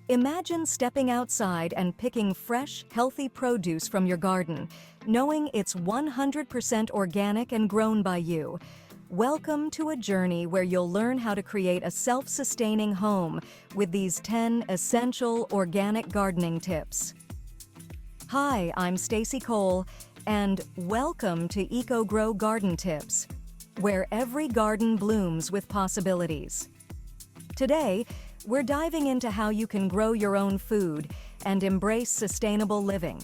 Imagine stepping outside and picking fresh, healthy produce from your garden, knowing it's 100% organic and grown by you. Welcome to a journey where you'll learn how to create a self-sustaining home with these 10 essential organic gardening tips. Hi, I'm Stacy Cole, and welcome to EcoGrow Garden Tips, where every garden blooms with possibilities. Today, we're diving into how you can grow your own food and embrace sustainable living.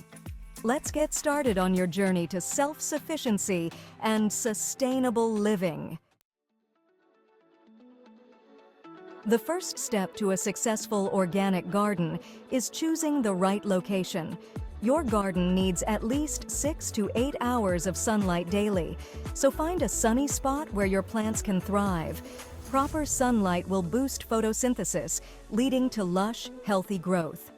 Let's get started on your journey to self-sufficiency and sustainable living. The first step to a successful organic garden is choosing the right location. Your garden needs at least 6 to 8 hours of sunlight daily, so find a sunny spot where your plants can thrive. Proper sunlight will boost photosynthesis, leading to lush, healthy growth.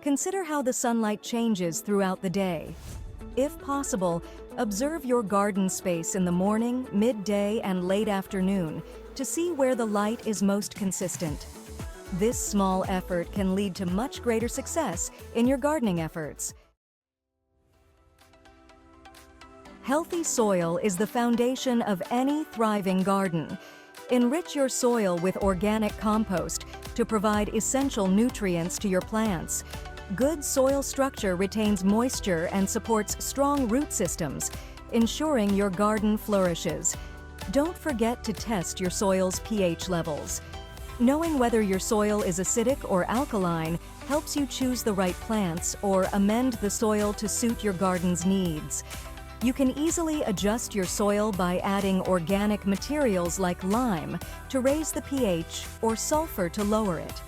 Consider how the sunlight changes throughout the day. If possible, observe your garden space in the morning, midday, and late afternoon to see where the light is most consistent. This small effort can lead to much greater success in your gardening efforts. Healthy soil is the foundation of any thriving garden. Enrich your soil with organic compost to provide essential nutrients to your plants. Good soil structure retains moisture and supports strong root systems, ensuring your garden flourishes. Don't forget to test your soil's pH levels. Knowing whether your soil is acidic or alkaline helps you choose the right plants or amend the soil to suit your garden's needs. You can easily adjust your soil by adding organic materials like lime to raise the pH or sulfur to lower it.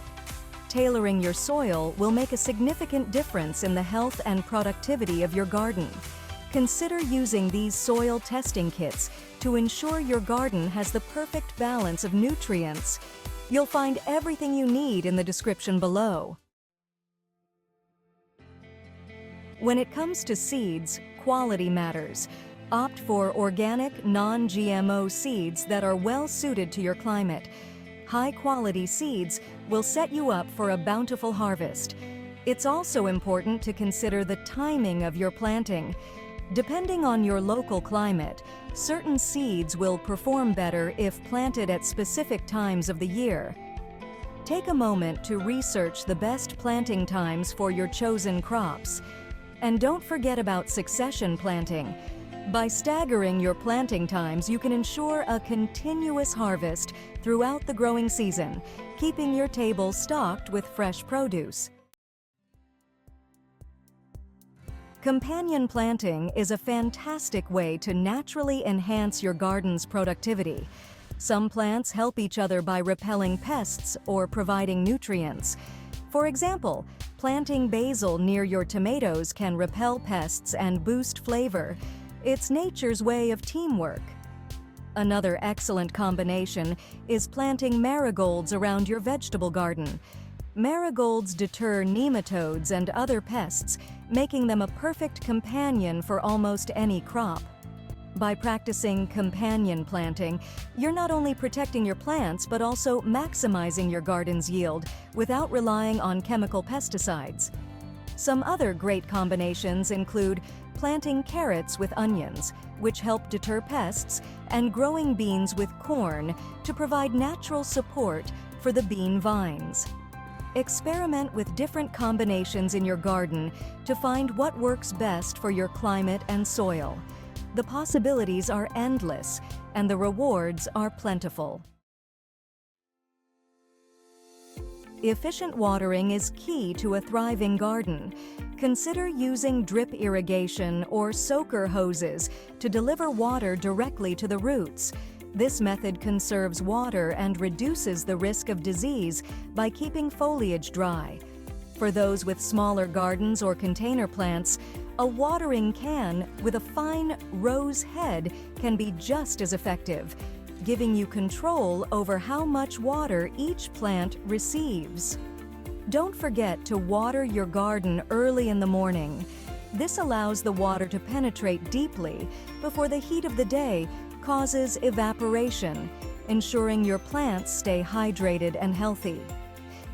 Tailoring your soil will make a significant difference in the health and productivity of your garden. Consider using these soil testing kits to ensure your garden has the perfect balance of nutrients. You'll find everything you need in the description below. When it comes to seeds, quality matters. Opt for organic, non-GMO seeds that are well suited to your climate. High-quality seeds will set you up for a bountiful harvest. It's also important to consider the timing of your planting. Depending on your local climate, certain seeds will perform better if planted at specific times of the year. Take a moment to research the best planting times for your chosen crops. And don't forget about succession planting. By staggering your planting times, you can ensure a continuous harvest throughout the growing season, keeping your table stocked with fresh produce. Companion planting is a fantastic way to naturally enhance your garden's productivity. Some plants help each other by repelling pests or providing nutrients. For example, planting basil near your tomatoes can repel pests and boost flavor. It's nature's way of teamwork. Another excellent combination is planting marigolds around your vegetable garden. Marigolds deter nematodes and other pests, making them a perfect companion for almost any crop. By practicing companion planting, you're not only protecting your plants but also maximizing your garden's yield without relying on chemical pesticides. Some other great combinations include planting carrots with onions, which help deter pests, and growing beans with corn to provide natural support for the bean vines. Experiment with different combinations in your garden to find what works best for your climate and soil. The possibilities are endless, and the rewards are plentiful. Efficient watering is key to a thriving garden. Consider using drip irrigation or soaker hoses to deliver water directly to the roots. This method conserves water and reduces the risk of disease by keeping foliage dry. For those with smaller gardens or container plants, a watering can with a fine rose head can be just as effective, giving you control over how much water each plant receives. Don't forget to water your garden early in the morning. This allows the water to penetrate deeply before the heat of the day causes evaporation, ensuring your plants stay hydrated and healthy.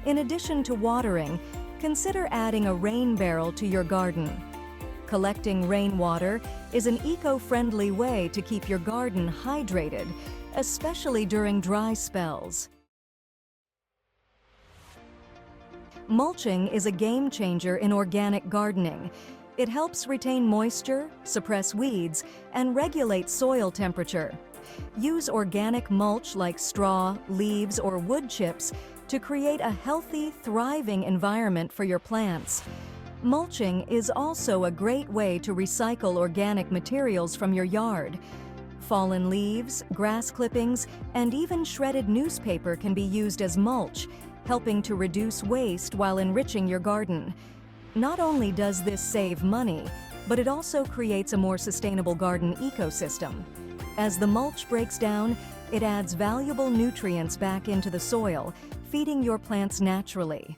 In addition to watering, consider adding a rain barrel to your garden. Collecting rainwater is an eco-friendly way to keep your garden hydrated, especially during dry spells. Mulching is a game changer in organic gardening. It helps retain moisture, suppress weeds, and regulate soil temperature. Use organic mulch like straw, leaves, or wood chips to create a healthy, thriving environment for your plants. Mulching is also a great way to recycle organic materials from your yard. Fallen leaves, grass clippings, and even shredded newspaper can be used as mulch, helping to reduce waste while enriching your garden. Not only does this save money, but it also creates a more sustainable garden ecosystem. As the mulch breaks down, it adds valuable nutrients back into the soil, feeding your plants naturally.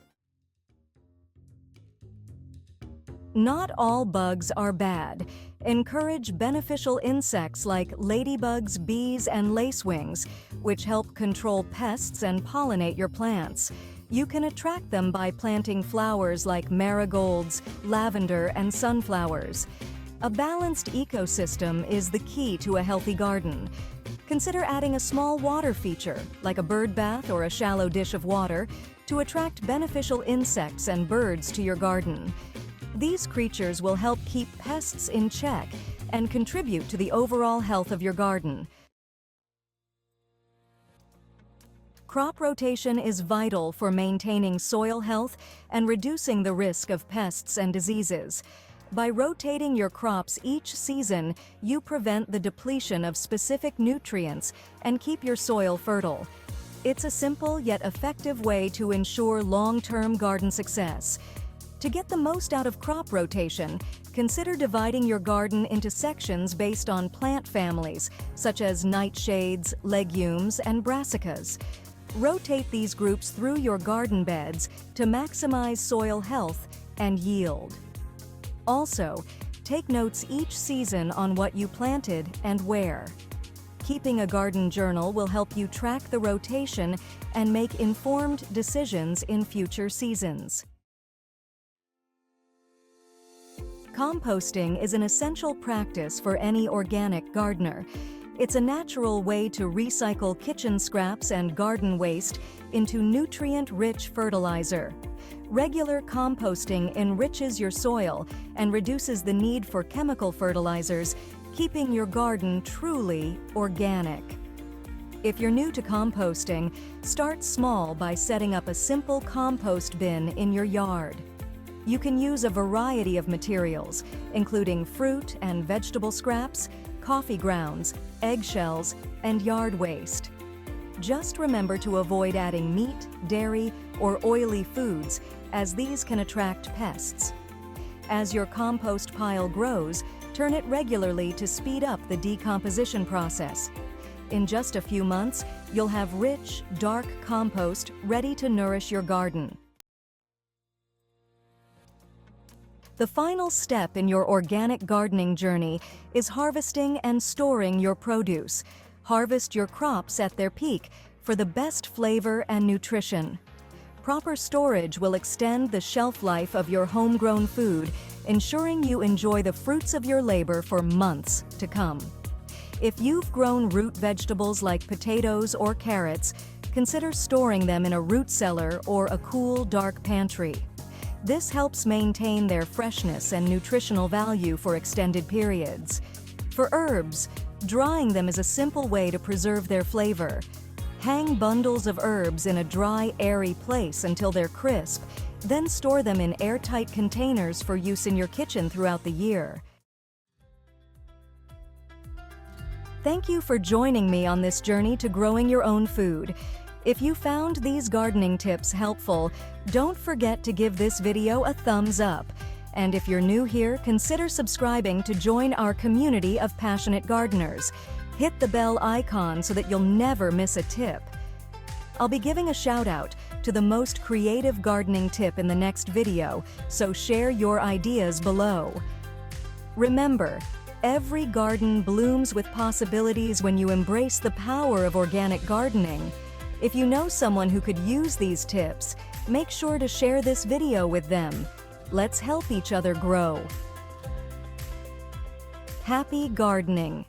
Not all bugs are bad. Encourage beneficial insects like ladybugs, bees, and lacewings, which help control pests and pollinate your plants. You can attract them by planting flowers like marigolds, lavender, and sunflowers. A balanced ecosystem is the key to a healthy garden. Consider adding a small water feature, like a bird bath or a shallow dish of water, to attract beneficial insects and birds to your garden. These creatures will help keep pests in check and contribute to the overall health of your garden. Crop rotation is vital for maintaining soil health and reducing the risk of pests and diseases. By rotating your crops each season, you prevent the depletion of specific nutrients and keep your soil fertile. It's a simple yet effective way to ensure long-term garden success. To get the most out of crop rotation, consider dividing your garden into sections based on plant families, such as nightshades, legumes, and brassicas. Rotate these groups through your garden beds to maximize soil health and yield. Also, take notes each season on what you planted and where. Keeping a garden journal will help you track the rotation and make informed decisions in future seasons. Composting is an essential practice for any organic gardener. It's a natural way to recycle kitchen scraps and garden waste into nutrient-rich fertilizer. Regular composting enriches your soil and reduces the need for chemical fertilizers, keeping your garden truly organic. If you're new to composting, start small by setting up a simple compost bin in your yard. You can use a variety of materials, including fruit and vegetable scraps, coffee grounds, eggshells, and yard waste. Just remember to avoid adding meat, dairy, or oily foods, as these can attract pests. As your compost pile grows, turn it regularly to speed up the decomposition process. In just a few months, you'll have rich, dark compost ready to nourish your garden. The final step in your organic gardening journey is harvesting and storing your produce. Harvest your crops at their peak for the best flavor and nutrition. Proper storage will extend the shelf life of your homegrown food, ensuring you enjoy the fruits of your labor for months to come. If you've grown root vegetables like potatoes or carrots, consider storing them in a root cellar or a cool, dark pantry. This helps maintain their freshness and nutritional value for extended periods. For herbs, drying them is a simple way to preserve their flavor. Hang bundles of herbs in a dry, airy place until they're crisp, then store them in airtight containers for use in your kitchen throughout the year. Thank you for joining me on this journey to growing your own food. If you found these gardening tips helpful, don't forget to give this video a thumbs up. And if you're new here, consider subscribing to join our community of passionate gardeners. Hit the bell icon so that you'll never miss a tip. I'll be giving a shout out to the most creative gardening tip in the next video, so share your ideas below. Remember, every garden blooms with possibilities when you embrace the power of organic gardening. If you know someone who could use these tips, make sure to share this video with them. Let's help each other grow. Happy gardening!